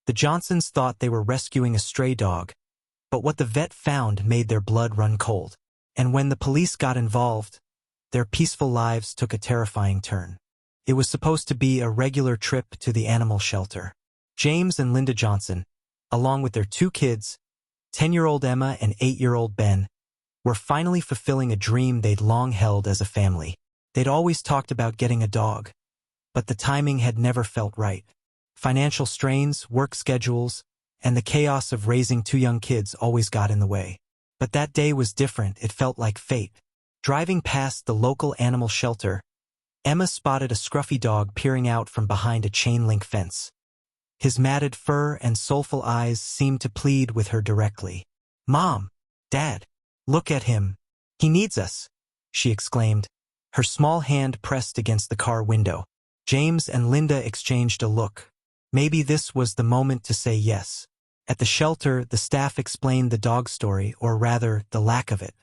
The Johnsons thought they were rescuing a stray dog, but what the vet found made their blood run cold. And when the police got involved, their peaceful lives took a terrifying turn. It was supposed to be a regular trip to the animal shelter. James and Linda Johnson, along with their 2 kids, 10-year-old Emma and 8-year-old Ben, were finally fulfilling a dream they'd long held as a family. They'd always talked about getting a dog, but the timing had never felt right. Financial strains, work schedules, and the chaos of raising 2 young kids always got in the way. But that day was different. It felt like fate. Driving past the local animal shelter, Emma spotted a scruffy dog peering out from behind a chain-link fence. His matted fur and soulful eyes seemed to plead with her directly. "Mom! Dad! Look at him! He needs us!" she exclaimed, her small hand pressed against the car window. James and Linda exchanged a look. Maybe this was the moment to say yes. At the shelter, the staff explained the dog's story, or rather, the lack of it.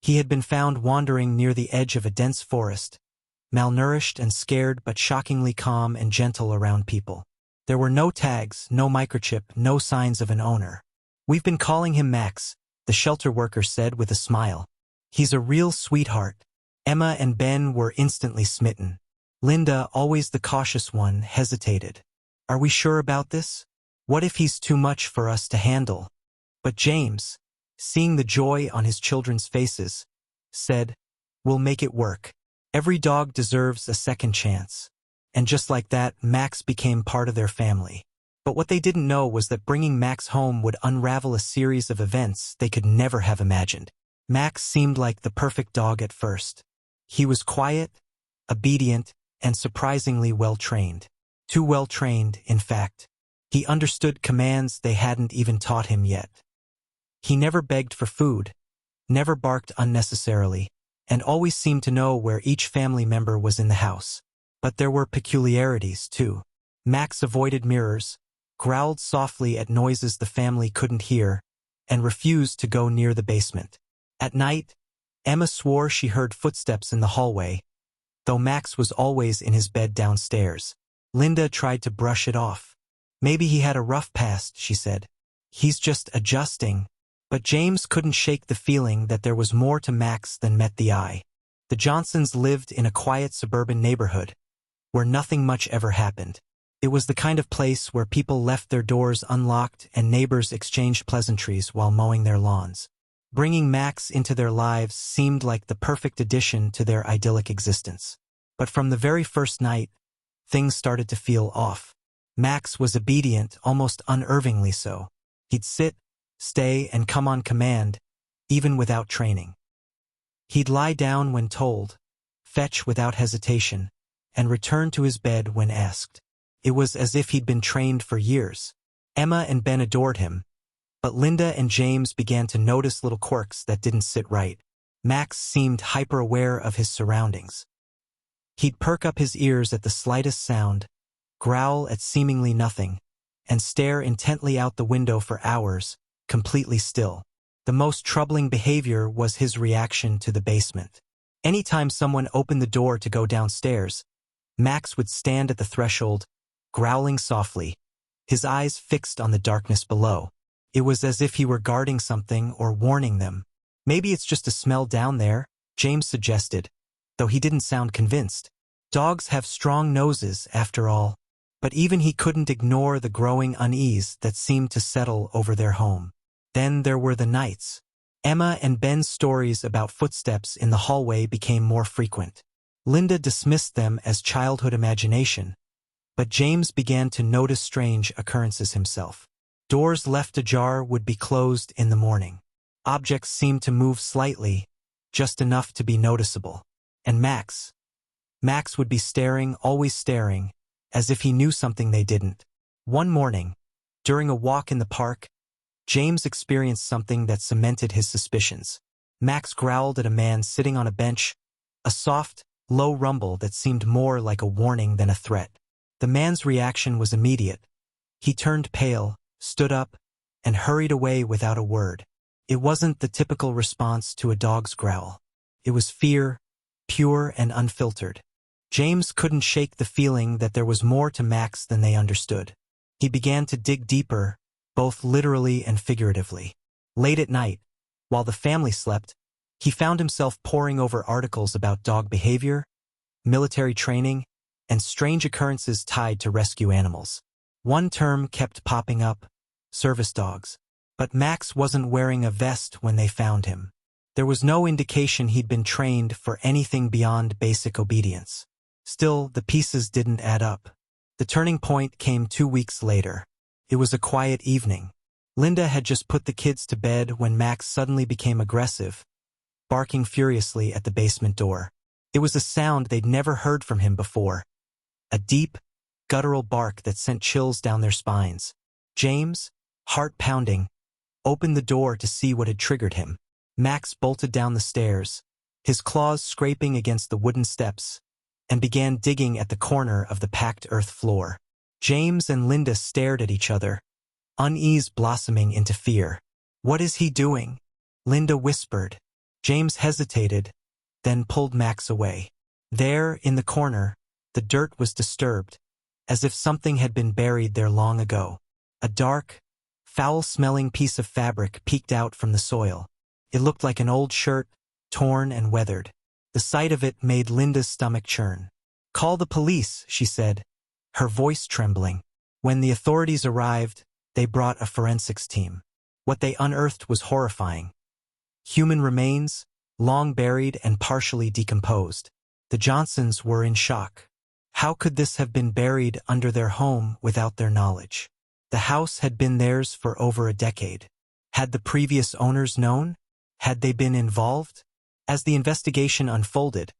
He had been found wandering near the edge of a dense forest, malnourished and scared but shockingly calm and gentle around people. There were no tags, no microchip, no signs of an owner. "We've been calling him Max," the shelter worker said with a smile. "He's a real sweetheart." Emma and Ben were instantly smitten. Linda, always the cautious one, hesitated. "Are we sure about this? What if he's too much for us to handle?" But James, seeing the joy on his children's faces, said, "We'll make it work. Every dog deserves a second chance." And just like that, Max became part of their family. But what they didn't know was that bringing Max home would unravel a series of events they could never have imagined. Max seemed like the perfect dog at first. He was quiet, obedient, and surprisingly well-trained. Too well-trained, in fact. He understood commands they hadn't even taught him yet. He never begged for food, never barked unnecessarily, and always seemed to know where each family member was in the house. But there were peculiarities, too. Max avoided mirrors, growled softly at noises the family couldn't hear, and refused to go near the basement. At night, Emma swore she heard footsteps in the hallway, though Max was always in his bed downstairs. Linda tried to brush it off. "Maybe he had a rough past," she said. "He's just adjusting." But James couldn't shake the feeling that there was more to Max than met the eye. The Johnsons lived in a quiet suburban neighborhood, where nothing much ever happened. It was the kind of place where people left their doors unlocked and neighbors exchanged pleasantries while mowing their lawns. Bringing Max into their lives seemed like the perfect addition to their idyllic existence. But from the very first night, things started to feel off. Max was obedient, almost unnervingly so. He'd sit, stay, and come on command, even without training. He'd lie down when told, fetch without hesitation, and return to his bed when asked. It was as if he'd been trained for years. Emma and Ben adored him, but Linda and James began to notice little quirks that didn't sit right. Max seemed hyper-aware of his surroundings. He'd perk up his ears at the slightest sound, growl at seemingly nothing, and stare intently out the window for hours, completely still. The most troubling behavior was his reaction to the basement. Anytime someone opened the door to go downstairs, Max would stand at the threshold, growling softly, his eyes fixed on the darkness below. It was as if he were guarding something or warning them. "Maybe it's just a smell down there," James suggested, though he didn't sound convinced. Dogs have strong noses, after all. But even he couldn't ignore the growing unease that seemed to settle over their home. Then there were the nights. Emma and Ben's stories about footsteps in the hallway became more frequent. Linda dismissed them as childhood imagination, but James began to notice strange occurrences himself. Doors left ajar would be closed in the morning. Objects seemed to move slightly, just enough to be noticeable. And Max would be staring, always staring, as if he knew something they didn't. One morning, during a walk in the park, James experienced something that cemented his suspicions. Max growled at a man sitting on a bench, a soft, low rumble that seemed more like a warning than a threat. The man's reaction was immediate. He turned pale, stood up, and hurried away without a word. It wasn't the typical response to a dog's growl. It was fear, pure and unfiltered. James couldn't shake the feeling that there was more to Max than they understood. He began to dig deeper, both literally and figuratively. Late at night, while the family slept, he found himself poring over articles about dog behavior, military training, and strange occurrences tied to rescue animals. One term kept popping up: service dogs. But Max wasn't wearing a vest when they found him. There was no indication he'd been trained for anything beyond basic obedience. Still, the pieces didn't add up. The turning point came 2 weeks later. It was a quiet evening. Linda had just put the kids to bed when Max suddenly became aggressive, barking furiously at the basement door. It was a sound they'd never heard from him before, a deep, guttural bark that sent chills down their spines. James, heart pounding, opened the door to see what had triggered him. Max bolted down the stairs, his claws scraping against the wooden steps, and began digging at the corner of the packed earth floor. James and Linda stared at each other, unease blossoming into fear. "What is he doing?" Linda whispered. James hesitated, then pulled Max away. There, in the corner, the dirt was disturbed, as if something had been buried there long ago. A dark, foul-smelling piece of fabric peeked out from the soil. It looked like an old shirt, torn and weathered. The sight of it made Linda's stomach churn. "Call the police," she said, her voice trembling. When the authorities arrived, they brought a forensics team. What they unearthed was horrifying. Human remains, long buried and partially decomposed. The Johnsons were in shock. How could this have been buried under their home without their knowledge? The house had been theirs for over a decade. Had the previous owners known? Had they been involved? As the investigation unfolded,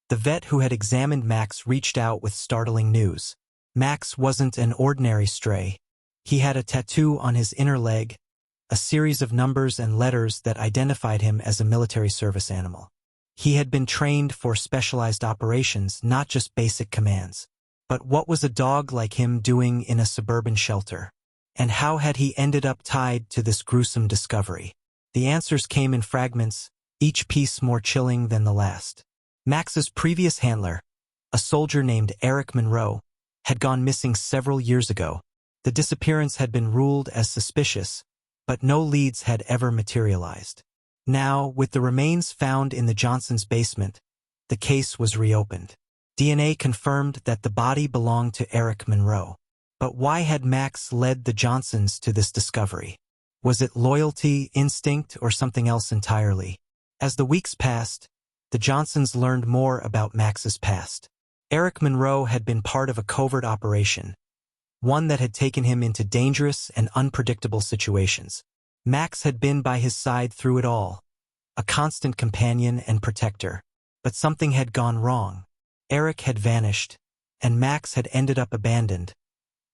the vet who had examined Max reached out with startling news. Max wasn't an ordinary stray. He had a tattoo on his inner leg, a series of numbers and letters that identified him as a military service animal. He had been trained for specialized operations, not just basic commands. But what was a dog like him doing in a suburban shelter? And how had he ended up tied to this gruesome discovery? The answers came in fragments, each piece more chilling than the last. Max's previous handler, a soldier named Eric Monroe, had gone missing several years ago. The disappearance had been ruled as suspicious, but no leads had ever materialized. Now, with the remains found in the Johnsons' basement, the case was reopened. DNA confirmed that the body belonged to Eric Monroe. But why had Max led the Johnsons to this discovery? Was it loyalty, instinct, or something else entirely? As the weeks passed, the Johnsons learned more about Max's past. Eric Monroe had been part of a covert operation, one that had taken him into dangerous and unpredictable situations. Max had been by his side through it all, a constant companion and protector. But something had gone wrong. Eric had vanished, and Max had ended up abandoned,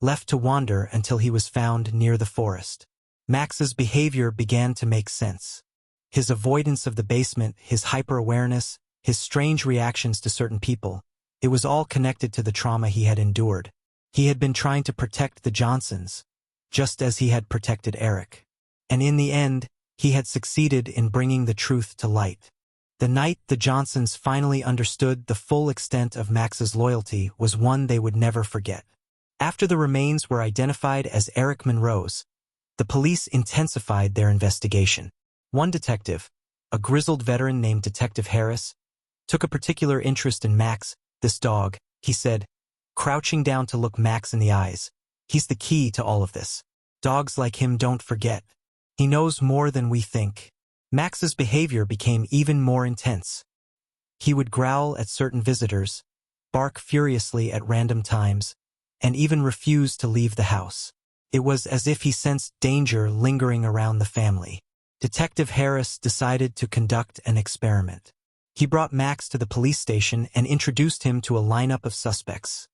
left to wander until he was found near the forest. Max's behavior began to make sense. His avoidance of the basement, his hyper-awareness, his strange reactions to certain people, it was all connected to the trauma he had endured. He had been trying to protect the Johnsons, just as he had protected Eric. And in the end, he had succeeded in bringing the truth to light. The night the Johnsons finally understood the full extent of Max's loyalty was one they would never forget. After the remains were identified as Eric Monroe's, the police intensified their investigation. One detective, a grizzled veteran named Detective Harris, took a particular interest in Max, this dog, he said, crouching down to look Max in the eyes. "He's the key to all of this. Dogs like him don't forget. He knows more than we think." Max's behavior became even more intense. He would growl at certain visitors, bark furiously at random times, and even refuse to leave the house. It was as if he sensed danger lingering around the family. Detective Harris decided to conduct an experiment. He brought Max to the police station and introduced him to a lineup of suspects,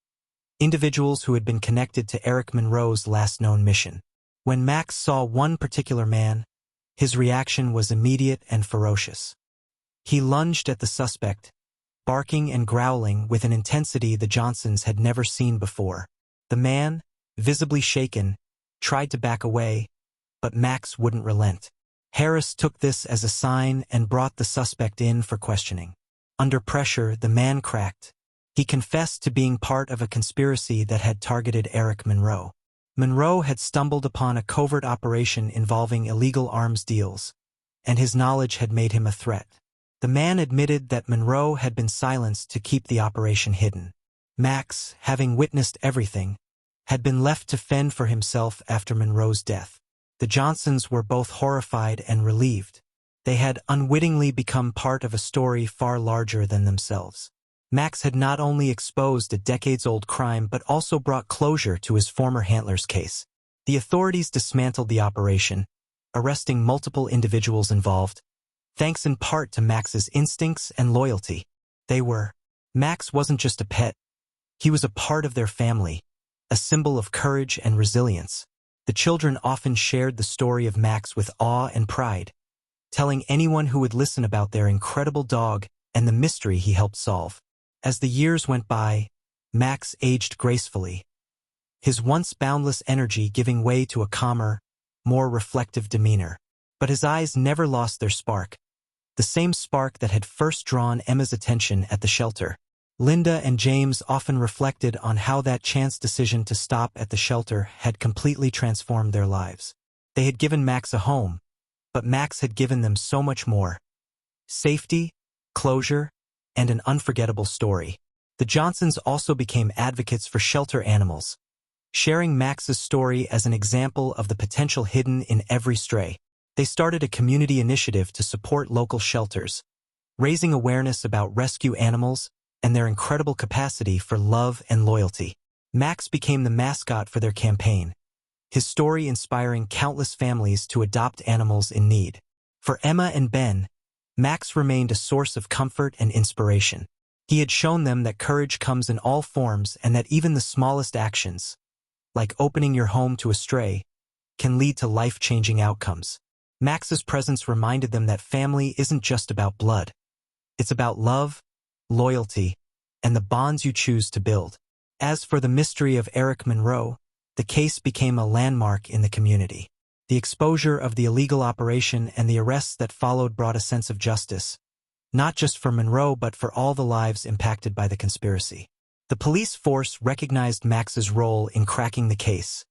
individuals who had been connected to Eric Monroe's last known mission. When Max saw one particular man, his reaction was immediate and ferocious. He lunged at the suspect, barking and growling with an intensity the Johnsons had never seen before. The man, visibly shaken, tried to back away, but Max wouldn't relent. Harris took this as a sign and brought the suspect in for questioning. Under pressure, the man cracked. He confessed to being part of a conspiracy that had targeted Eric Monroe. Monroe had stumbled upon a covert operation involving illegal arms deals, and his knowledge had made him a threat. The man admitted that Monroe had been silenced to keep the operation hidden. Max, having witnessed everything, had been left to fend for himself after Monroe's death. The Johnsons were both horrified and relieved. They had unwittingly become part of a story far larger than themselves. Max had not only exposed a decades-old crime but also brought closure to his former handler's case. The authorities dismantled the operation, arresting multiple individuals involved, thanks in part to Max's instincts and loyalty. Max wasn't just a pet. He was a part of their family, a symbol of courage and resilience. The children often shared the story of Max with awe and pride, telling anyone who would listen about their incredible dog and the mystery he helped solve. As the years went by, Max aged gracefully, his once boundless energy giving way to a calmer, more reflective demeanor. But his eyes never lost their spark, the same spark that had first drawn Emma's attention at the shelter. Linda and James often reflected on how that chance decision to stop at the shelter had completely transformed their lives. They had given Max a home, but Max had given them so much more: safety, closure, and an unforgettable story. The Johnsons also became advocates for shelter animals, sharing Max's story as an example of the potential hidden in every stray. They started a community initiative to support local shelters, raising awareness about rescue animals and their incredible capacity for love and loyalty. Max became the mascot for their campaign, his story inspiring countless families to adopt animals in need. For Emma and Ben, Max remained a source of comfort and inspiration. He had shown them that courage comes in all forms and that even the smallest actions, like opening your home to a stray, can lead to life-changing outcomes. Max's presence reminded them that family isn't just about blood. It's about love, loyalty, and the bonds you choose to build. As for the mystery of Eric Monroe, the case became a landmark in the community. The exposure of the illegal operation and the arrests that followed brought a sense of justice, not just for Monroe but for all the lives impacted by the conspiracy. The police force recognized Max's role in cracking the case,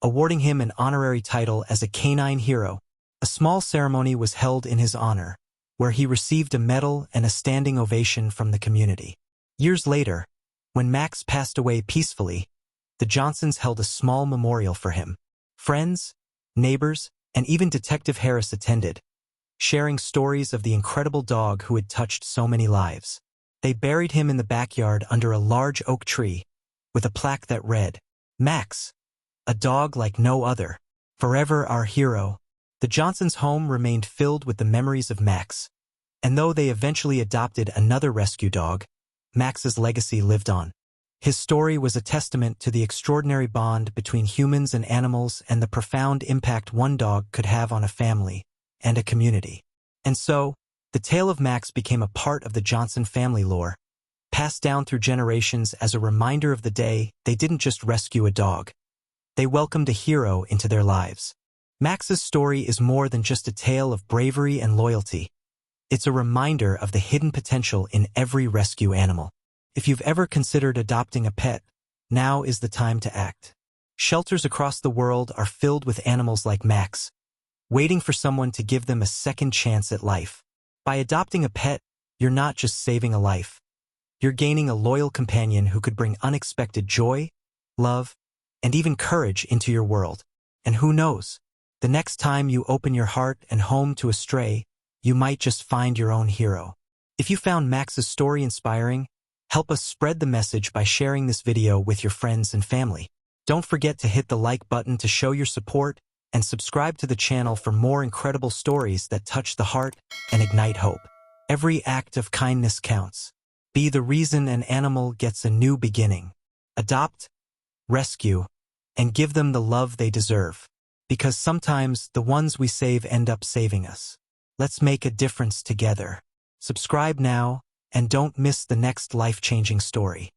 awarding him an honorary title as a canine hero. A small ceremony was held in his honor, where he received a medal and a standing ovation from the community. Years later, when Max passed away peacefully, the Johnsons held a small memorial for him. Friends, neighbors, and even Detective Harris attended, sharing stories of the incredible dog who had touched so many lives. They buried him in the backyard under a large oak tree, with a plaque that read, "Max, a dog like no other, forever our hero." The Johnsons' home remained filled with the memories of Max, and though they eventually adopted another rescue dog, Max's legacy lived on. His story was a testament to the extraordinary bond between humans and animals and the profound impact one dog could have on a family and a community. And so, the tale of Max became a part of the Johnson family lore, passed down through generations as a reminder of the day they didn't just rescue a dog. They welcomed a hero into their lives. Max's story is more than just a tale of bravery and loyalty. It's a reminder of the hidden potential in every rescue animal. If you've ever considered adopting a pet, now is the time to act. Shelters across the world are filled with animals like Max, waiting for someone to give them a second chance at life. By adopting a pet, you're not just saving a life. You're gaining a loyal companion who could bring unexpected joy, love, and even courage into your world. And who knows, the next time you open your heart and home to a stray, you might just find your own hero. If you found Max's story inspiring, help us spread the message by sharing this video with your friends and family. Don't forget to hit the like button to show your support and subscribe to the channel for more incredible stories that touch the heart and ignite hope. Every act of kindness counts. Be the reason an animal gets a new beginning. Adopt, rescue, and give them the love they deserve. Because sometimes the ones we save end up saving us. Let's make a difference together. Subscribe now, and don't miss the next life-changing story.